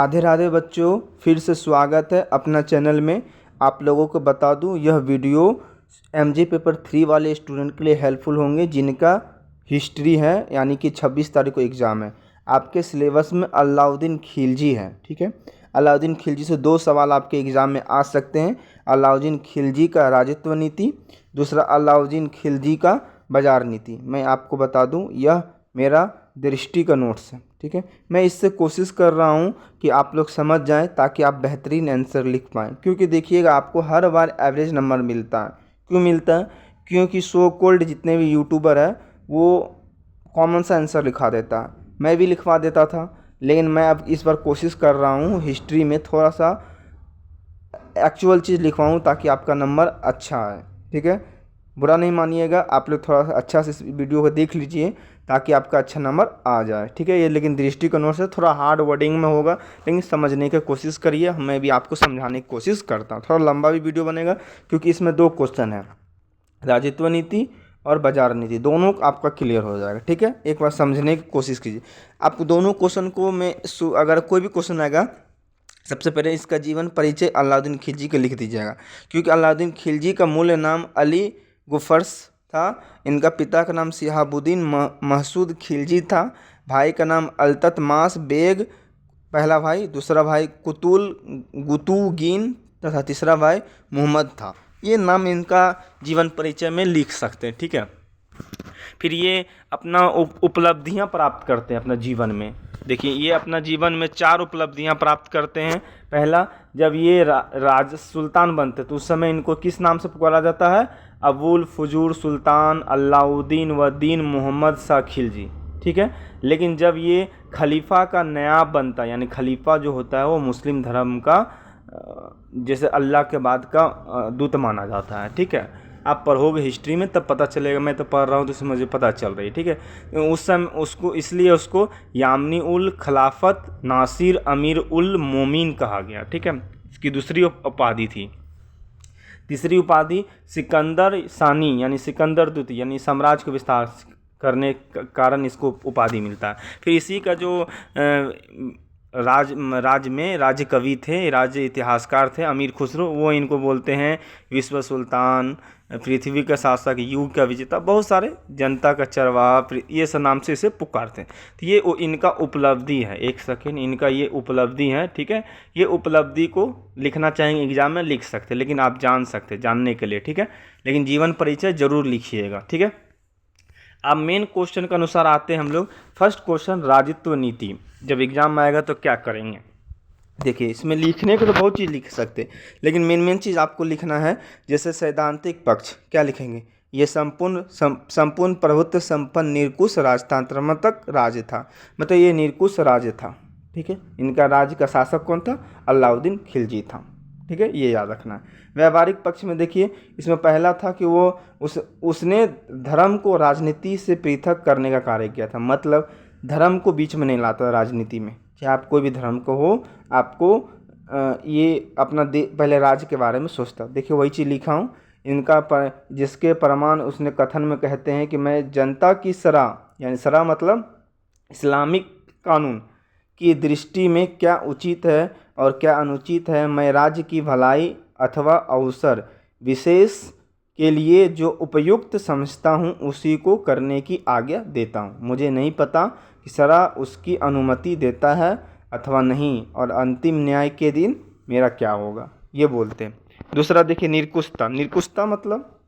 राधे राधे बच्चों, फिर से स्वागत है अपना चैनल में। आप लोगों को बता दूं, यह वीडियो एमजे पेपर 3 वाले स्टूडेंट के लिए हेल्पफुल होंगे जिनका हिस्ट्री है, यानी कि 26 तारीख को एग्ज़ाम है। आपके सिलेबस में अलाउद्दीन खिलजी है, ठीक है। अलाउद्दीन खिलजी से 2 सवाल आपके एग्ज़ाम में आ सकते हैं। अलाउद्दीन खिलजी का राजत्व नीति, दूसरा अलाउद्दीन खिलजी का बाजार नीति। मैं आपको बता दूं, यह मेरा दृष्टि का नोट्स है, ठीक है। मैं इससे कोशिश कर रहा हूं कि आप लोग समझ जाएं ताकि आप बेहतरीन आंसर लिख पाएँ, क्योंकि देखिएगा आपको हर बार एवरेज नंबर मिलता है। क्यों मिलता है? क्योंकि सो कोल्ड जितने भी यूट्यूबर है वो कॉमन सा आंसर लिखा देता है। मैं भी लिखवा देता था, लेकिन मैं अब इस बार कोशिश कर रहा हूँ हिस्ट्री में थोड़ा सा एक्चुअल चीज़ लिखवाऊँ ताकि आपका नंबर अच्छा आए, ठीक है। बुरा नहीं मानिएगा, आप लोग थोड़ा सा अच्छा से इस वीडियो को देख लीजिए ताकि आपका अच्छा नंबर आ जाए, ठीक है। ये लेकिन दृष्टिकोण से थोड़ा हार्ड वर्डिंग में होगा, लेकिन समझने की कोशिश करिए। मैं भी आपको समझाने की कोशिश करता हूँ। थोड़ा लंबा भी वीडियो बनेगा क्योंकि इसमें 2 क्वेश्चन है, राजत्व नीति और बाजार नीति, दोनों आपका क्लियर हो जाएगा, ठीक है। एक बार समझने की कोशिश कीजिए। आपको दोनों क्वेश्चन को मैं अगर कोई भी क्वेश्चन आएगा, सबसे पहले इसका जीवन परिचय अलाउद्दीन खिलजी का लिख दीजिएगा, क्योंकि अलाउद्दीन खिलजी का मूल नाम अली गुफर्स था। इनका पिता का नाम शिहाबुद्दीन महसूद खिलजी था। भाई का नाम अल्ततमास बेग पहला भाई, दूसरा भाई गुतुगीन तथा तीसरा भाई मोहम्मद था। ये नाम इनका जीवन परिचय में लिख सकते हैं, ठीक है। फिर ये अपना उपलब्धियां प्राप्त करते हैं अपना जीवन में। देखिए, ये अपना जीवन में 4 उपलब्धियां प्राप्त करते हैं। पहला, जब ये राज सुल्तान बनते तो उस समय इनको किस नाम से पुकारा जाता है? अबुल फजूर सुल्तान अलाउद्दीन व दीन मोहम्मद शाह खिलजी, ठीक है। लेकिन जब ये खलीफा का नायब बनता, यानी खलीफा जो होता है वो मुस्लिम धर्म का जैसे अल्लाह के बाद का दूत माना जाता है, ठीक है। आप पढ़ोगे हिस्ट्री में तब पता चलेगा, मैं तो पढ़ रहा हूँ तो इसमें मुझे पता चल रही है, ठीक है। उस समय उसको इसलिए उसको यामनी उल खिलाफत नासिर अमीर उल मोमिन कहा गया, ठीक है। इसकी दूसरी उपाधि थी। तीसरी उपाधि सिकंदर सानी यानी सिकंदर दूत, यानी साम्राज्य को विस्तार करने के कारण इसको उपाधि मिलता है। फिर इसी का जो राज्य कवि थे, राज्य इतिहासकार थे अमीर खुसरो, वो इनको बोलते हैं विश्व सुल्तान, पृथ्वी का शासक, युग का विजेता, बहुत सारे जनता का चरवाहा, ये सब नाम से इसे पुकारते हैं। तो ये इनका उपलब्धि है। एक सेकेंड, इनका ये उपलब्धि है, ठीक है। ये उपलब्धि को लिखना चाहेंगे एग्जाम में लिख सकते, लेकिन आप जान सकते जानने के लिए, ठीक है। लेकिन जीवन परिचय जरूर लिखिएगा, ठीक है। अब मेन क्वेश्चन के अनुसार आते हैं हम लोग। फर्स्ट क्वेश्चन, राजत्व नीति जब एग्जाम में आएगा तो क्या करेंगे? देखिए, इसमें लिखने को तो बहुत चीज़ लिख सकते, लेकिन मेन चीज़ आपको लिखना है। जैसे सैद्धांतिक पक्ष क्या लिखेंगे? ये संपूर्ण प्रभुत्व संपन्न निरकुश राजतंत्रात्मक राज्य था, मतलब ये निरकुश राज्य था, ठीक है। इनका राज्य का शासक कौन था? अलाउद्दीन खिलजी था, ठीक है। ये याद रखना है। व्यावहारिक पक्ष में देखिए, इसमें पहला था कि वो उसने धर्म को राजनीति से पृथक करने का कार्य किया था, मतलब धर्म को बीच में नहीं लाता राजनीति में। चाहे आप कोई भी धर्म को हो, आपको ये अपना पहले राज्य के बारे में सोचता। देखिए, वही चीज़ लिखा हूँ। इनका जिसके प्रमाण उसने कथन में कहते हैं कि मैं जनता की शरअ, यानी शरअ मतलब इस्लामिक कानून की दृष्टि में क्या उचित है और क्या अनुचित है, मैं राज्य की भलाई अथवा अवसर विशेष के लिए जो उपयुक्त समझता हूँ उसी को करने की आज्ञा देता हूँ। मुझे नहीं पता कि शरअ उसकी अनुमति देता है अथवा नहीं, और अंतिम न्याय के दिन मेरा क्या होगा, ये बोलते हैं। दूसरा देखिए, निरकुशता मतलब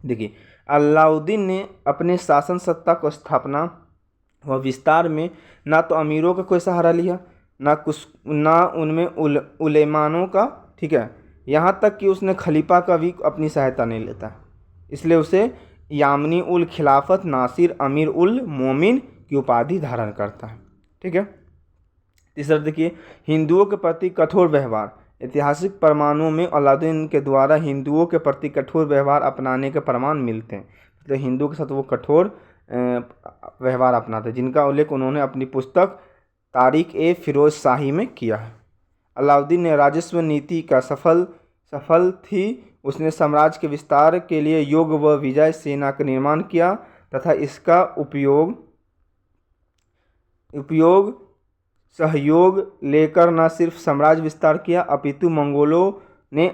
देखिए, अलाउद्दीन ने अपने शासन सत्ता को स्थापना व विस्तार में ना तो अमीरों का कोई सहारा लिया, ना उनमें उलेमानों का, ठीक है। यहाँ तक कि उसने खलीफा का भी अपनी सहायता नहीं लेता, इसलिए उसे यामनी उल खिलाफत नासिर अमीर उल मोमिन की उपाधि धारण करता है, ठीक है। तीसरा देखिए, हिंदुओं के प्रति कठोर व्यवहार। ऐतिहासिक प्रमाणों में अलाउद्दीन के द्वारा हिंदुओं के प्रति कठोर व्यवहार अपनाने के प्रमाण मिलते हैं, मतलब हिंदुओं के साथ वो कठोर व्यवहार अपनाते, जिनका उल्लेख उन्होंने अपनी पुस्तक तारीख ए फिरोज शाही में किया है। अलाउद्दीन ने राजस्व नीति का सफल थी। उसने साम्राज्य के विस्तार के लिए योग व विजय सेना का निर्माण किया तथा इसका उपयोग सहयोग लेकर न सिर्फ साम्राज्य विस्तार किया अपितु मंगोलों ने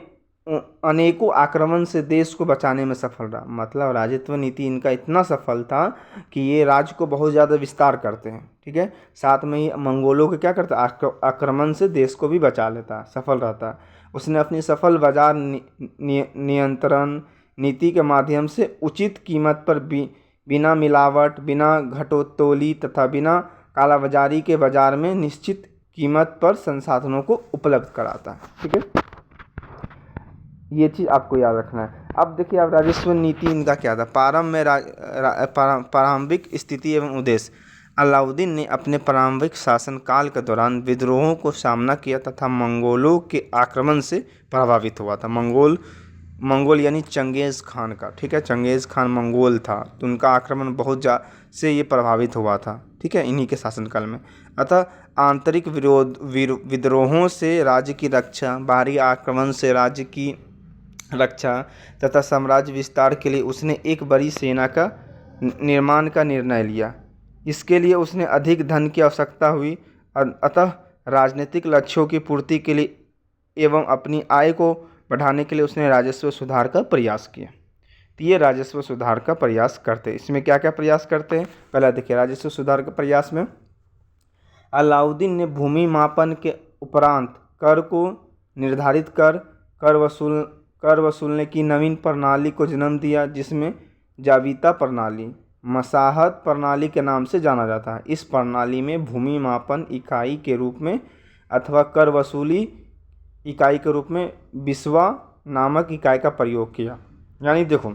अनेकों आक्रमण से देश को बचाने में सफल रहा। मतलब राजत्व नीति इनका इतना सफल था कि ये राज्य को बहुत ज़्यादा विस्तार करते हैं, ठीक है, साथ में ही मंगोलों के क्या करता, आक्रमण से देश को भी बचा लेता, सफल रहता। उसने अपनी सफल बाजार नियंत्रण नीति के माध्यम से उचित कीमत पर बिना मिलावट, बिना घटोत्तोली तथा बिना कालाबाजारी के बाजार में निश्चित कीमत पर संसाधनों को उपलब्ध कराता है, ठीक है। ये चीज़ आपको याद रखना है। अब देखिए आप राजस्व नीति इनका क्या था। प्रारंभिक स्थिति एवं उद्देश्य। अलाउद्दीन ने अपने प्रारंभिक शासनकाल के दौरान विद्रोहों को सामना किया तथा मंगोलों के आक्रमण से प्रभावित हुआ था। मंगोल यानी चंगेज़ खान का, ठीक है, चंगेज़ खान मंगोल था, तो उनका आक्रमण बहुत से ये प्रभावित हुआ था, ठीक है, इन्हीं के शासनकाल में। अतः आंतरिक विद्रोहों से राज्य की रक्षा, बाहरी आक्रमण से राज्य की रक्षा तथा साम्राज्य विस्तार के लिए उसने एक बड़ी सेना का निर्माण का निर्णय लिया। इसके लिए उसने अधिक धन की आवश्यकता हुई। अतः राजनीतिक लक्ष्यों की पूर्ति के लिए एवं अपनी आय को बढ़ाने के लिए उसने राजस्व सुधार का प्रयास किया। तो ये राजस्व सुधार का प्रयास करते हैं। इसमें क्या क्या प्रयास करते हैं, पहला देखिए राजस्व सुधार के प्रयास में अलाउद्दीन ने भूमि मापन के उपरांत कर को निर्धारित कर वसूलने की नवीन प्रणाली को जन्म दिया, जिसमें जाबीता प्रणाली, मसाहत प्रणाली के नाम से जाना जाता है। इस प्रणाली में भूमि मापन इकाई के रूप में अथवा कर वसूली इकाई के रूप में बिस्वा नामक इकाई का प्रयोग किया। यानी देखो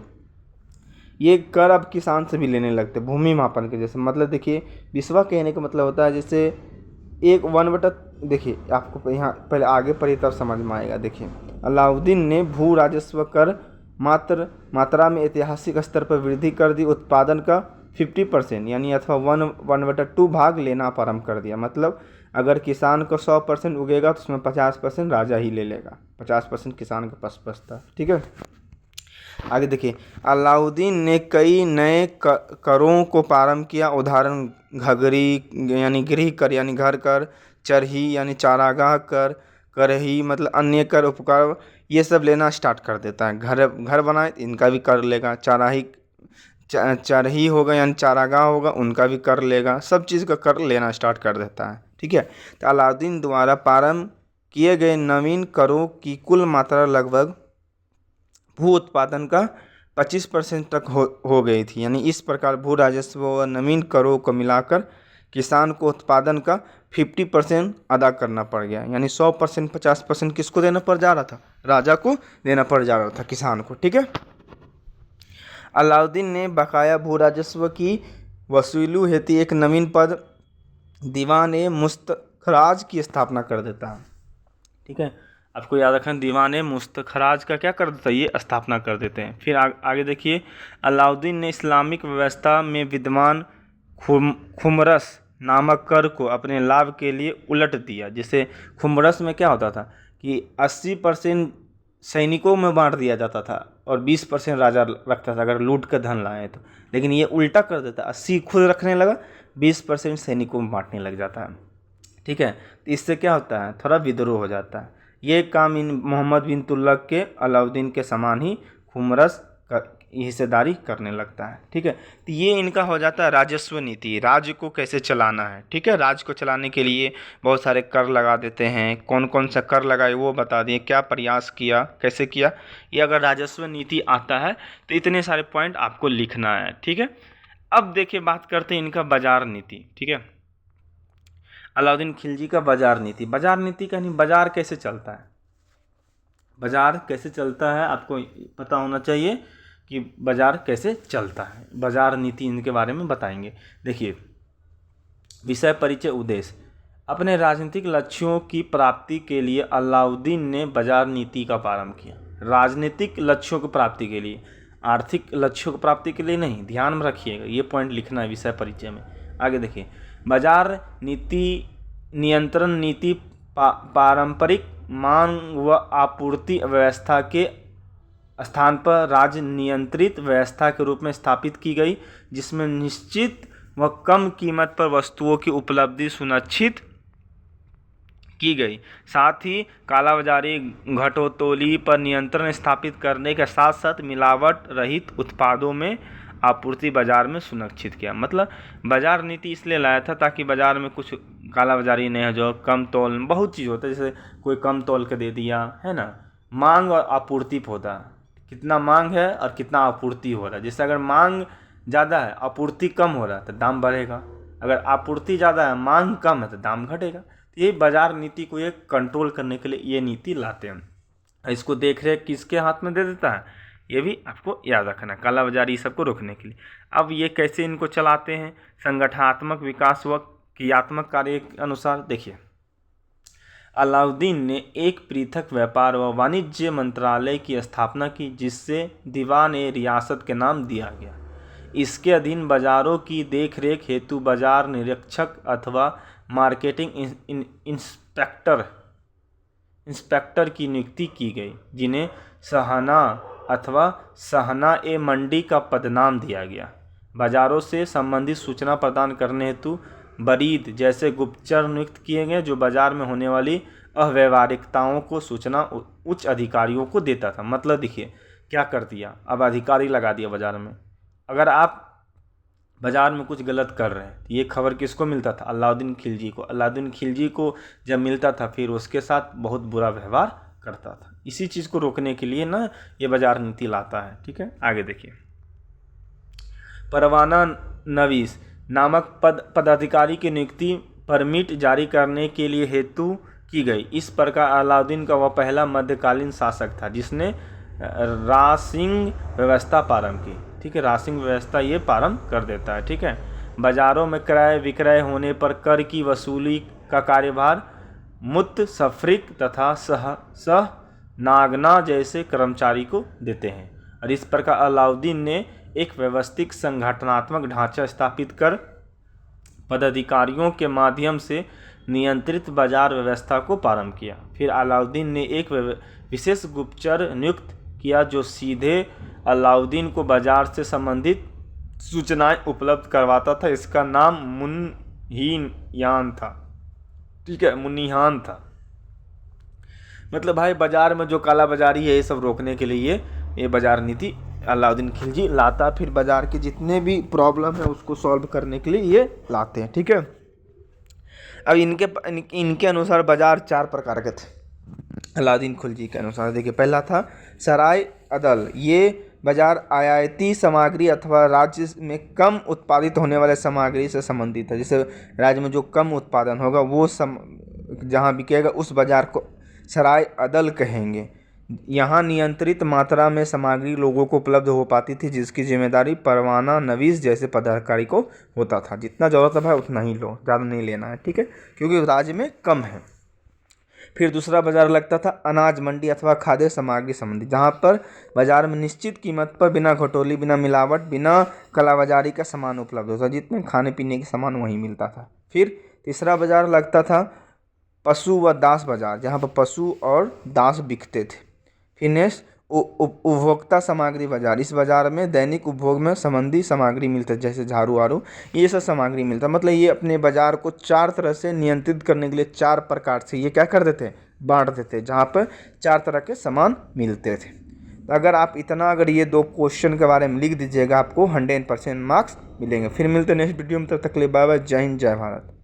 ये कर अब किसान से भी लेने लगते भूमि मापन के जैसे। मतलब देखिए बिस्वा कहने का मतलब होता है जैसे एक 1/, देखिए आपको यहाँ पहले आगे पढ़िए तब समझ में आएगा। देखिए अलाउद्दीन ने भू राजस्व कर मात्रा में ऐतिहासिक स्तर पर वृद्धि कर दी। उत्पादन का 50% यानी अथवा 1/2 भाग लेना प्रारंभ कर दिया। मतलब अगर किसान को 100% उगेगा तो उसमें 50% राजा ही ले लेगा, 50% किसान के पास बचता है, ठीक है। आगे देखिए अलाउद्दीन ने कई नए करों को प्रारंभ किया। उदाहरण घगरी यानी गृह कर यानी घर कर, चरही यानी चारागाह कर, करही मतलब अन्य कर, उपकर, ये सब लेना स्टार्ट कर देता है। घर बनाए इनका भी कर लेगा, चरही होगा यानी चारागाह होगा उनका भी कर लेगा, सब चीज़ का कर लेना स्टार्ट कर देता है, ठीक है। तो अलाउद्दीन द्वारा प्रारंभ किए गए नवीन करों की कुल मात्रा लगभग भू उत्पादन का 25% तक हो गई थी। यानी इस प्रकार भू राजस्व व नवीन करों को मिलाकर किसान को उत्पादन का 50% अदा करना पड़ गया। यानी 100% 50% किसको देना पड़ जा रहा था, राजा को देना पड़ जा रहा था, किसान को, ठीक है। अलाउद्दीन ने बकाया भू राजस्व की वसूली हेतु एक नवीन पद दीवान-ए मुस्तखराज की स्थापना कर देता है, ठीक है। आपको याद रखना दीवान-ए मुस्तखराज का क्या कर देता है, ये स्थापना कर देते हैं। फिर आगे देखिए अलाउद्दीन ने इस्लामिक व्यवस्था में विद्यमान खुमरस नामक कर को अपने लाभ के लिए उलट दिया। जैसे खुमरस में क्या होता था कि 80% सैनिकों में बांट दिया जाता था और 20% राजा रखता था अगर लूट कर धन लाए तो। लेकिन ये उल्टा कर देता, 80 खुद रखने लगा, 20% सैनिकों में बांटने लग जाता है, ठीक है। तो इससे क्या होता है, थोड़ा विद्रोह हो जाता है। ये काम इन मोहम्मद बिन तुगलक के अलाउद्दीन के समान ही खुमरस हिस्सेदारी करने लगता है, ठीक है। तो ये इनका हो जाता है राजस्व नीति, राज्य को कैसे चलाना है, ठीक है। राज्य को चलाने के लिए बहुत सारे कर लगा देते हैं, कौन कौन सा कर लगाए वो बता दिए, क्या प्रयास किया, कैसे किया। ये अगर राजस्व नीति आता है तो इतने सारे पॉइंट आपको लिखना है, ठीक है। अब देखिए बात करते हैं इनका बाजार नीति, ठीक है। अलाउद्दीन खिलजी का बाजार नीति का नहीं, बाजार कैसे चलता है, बाजार कैसे चलता है आपको पता होना चाहिए कि बाजार कैसे चलता है। बाजार नीति इनके बारे में बताएंगे। देखिए विषय परिचय उद्देश्य। अपने राजनीतिक लक्ष्यों की प्राप्ति के लिए अलाउद्दीन ने बाजार नीति का प्रारंभ किया। राजनीतिक लक्ष्यों की प्राप्ति के लिए, आर्थिक लक्ष्यों की प्राप्ति के लिए नहीं, ध्यान में रखिएगा, ये पॉइंट लिखना है विषय परिचय में। आगे देखिए बाजार नीति नियंत्रण नीति पारंपरिक मांग व आपूर्ति व्यवस्था के स्थान पर राज्य नियंत्रित व्यवस्था के रूप में स्थापित की गई, जिसमें निश्चित व कम कीमत पर वस्तुओं की उपलब्धि सुनिश्चित की गई। साथ ही कालाबाजारी घटोत्तोली पर नियंत्रण स्थापित करने के साथ साथ मिलावट रहित उत्पादों में आपूर्ति बाजार में सुनिश्चित किया। मतलब बाजार नीति इसलिए लाया था ताकि बाजार में कुछ कालाबाजारी नहीं हो, जो कम तौल में बहुत चीज़ होता है, जैसे कोई कम तौल के दे दिया है ना। मांग और आपूर्ति पे होता है, कितना मांग है और कितना आपूर्ति हो रहा है। जैसे अगर मांग ज़्यादा है, आपूर्ति कम हो रहा है तो दाम बढ़ेगा, अगर आपूर्ति ज़्यादा है, मांग कम है तो दाम घटेगा। तो ये बाजार नीति को एक कंट्रोल करने के लिए ये नीति लाते हैं। इसको देख रेख किसके हाथ में दे देता है, ये भी आपको याद रखना, कालाबाजारी सबको रोकने के लिए। अब ये कैसे इनको चलाते हैं, संगठनात्मक विकास व क्रियात्मक कार्य के अनुसार देखिए। अलाउद्दीन ने एक पृथक व्यापार व वाणिज्य मंत्रालय की स्थापना की, जिससे दीवान-ए-रियासत के नाम दिया गया। इसके अधीन बाजारों की देखरेख हेतु बाजार निरीक्षक अथवा मार्केटिंग इंस्पेक्टर की नियुक्ति की गई, जिन्हें सहना अथवा सहना-ए-मंडी का पदनाम दिया गया। बाजारों से संबंधित सूचना प्रदान करने हेतु बरीद जैसे गुप्तचर नियुक्त किए गए, जो बाजार में होने वाली अव्यवहारिकताओं को सूचना उच्च अधिकारियों को देता था। मतलब देखिए क्या कर दिया, अब अधिकारी लगा दिया बाजार में। अगर आप बाजार में कुछ गलत कर रहे हैं तो ये खबर किसको मिलता था, अलाउद्दीन खिलजी को। अलाउद्दीन खिलजी को जब मिलता था फिर उसके साथ बहुत बुरा व्यवहार करता था। इसी चीज़ को रोकने के लिए ना ये बाजार नीति लाता है। ठीक है, आगे देखिए। परवाना नवीस नामक पदाधिकारी की नियुक्ति परमिट जारी करने के लिए हेतु की गई। इस प्रकार अलाउद्दीन का वह पहला मध्यकालीन शासक था जिसने राशिंग व्यवस्था प्रारंभ की। ठीक है, राशिंग व्यवस्था ये प्रारंभ कर देता है। ठीक है, बाजारों में क्रय विक्रय होने पर कर की वसूली का कार्यभार मुतसफ़्फ़िक तथा सह नागना जैसे कर्मचारी को देते हैं। और इस प्रकार अलाउद्दीन ने एक व्यवस्थित संगठनात्मक ढांचा स्थापित कर पदाधिकारियों के माध्यम से नियंत्रित बाजार व्यवस्था को प्रारंभ किया। फिर अलाउद्दीन ने एक विशेष गुप्तचर नियुक्त किया जो सीधे अलाउद्दीन को बाजार से संबंधित सूचनाएं उपलब्ध करवाता था। इसका नाम मुन्हीयान था। ठीक है, मुन्हीयान था। मतलब भाई बाजार में जो काला बाजारी है ये सब रोकने के लिए ये बाजार नीति अलाउद्दीन खिलजी लाता। फिर बाजार के जितने भी प्रॉब्लम है उसको सॉल्व करने के लिए ये लाते हैं। ठीक है, अब इनके अनुसार बाजार 4 प्रकार के थे अलाउद्दीन खिलजी के अनुसार। देखिए, पहला था सराय अदल। ये बाजार आयाती सामग्री अथवा राज्य में कम उत्पादित होने वाले सामग्री से संबंधित है। जैसे राज्य में जो कम उत्पादन होगा वो जहाँ बिकेगा उस बाजार को सराय अदल कहेंगे। यहाँ नियंत्रित मात्रा में सामग्री लोगों को उपलब्ध हो पाती थी, जिसकी जिम्मेदारी परवाना नवीस जैसे पदाधिकारी को होता था। जितना ज़रूरत है भाई उतना ही लो, ज़्यादा नहीं लेना है। ठीक है, क्योंकि राज्य में कम है। फिर दूसरा बाजार लगता था अनाज मंडी अथवा खाद्य सामग्री संबंधी, जहाँ पर बाजार में निश्चित कीमत पर बिना घटोली, बिना मिलावट, बिना कालाबाजारी का सामान उपलब्ध होता, जितने खाने पीने के सामान वहीं मिलता था। फिर तीसरा बाजार लगता था पशु व दास बाजार, जहाँ पर पशु और दास बिकते थे। फिर नेक्स्ट उपभोक्ता सामग्री बाजार। इस बाजार में दैनिक उपभोग में संबंधी सामग्री मिलता है, जैसे झाड़ू वाड़ू ये सब सामग्री मिलता है। मतलब ये अपने बाजार को 4 तरह से नियंत्रित करने के लिए 4 प्रकार से ये क्या कर देते, बांट देते, जहाँ पर 4 तरह के सामान मिलते थे। तो अगर ये 2 क्वेश्चन के बारे में लिख दीजिएगा, आपको 100% मार्क्स मिलेंगे। फिर मिलते हैं नेक्स्ट वीडियो में, तब तक के लिए बाय बाय, जय हिंद, जय भारत।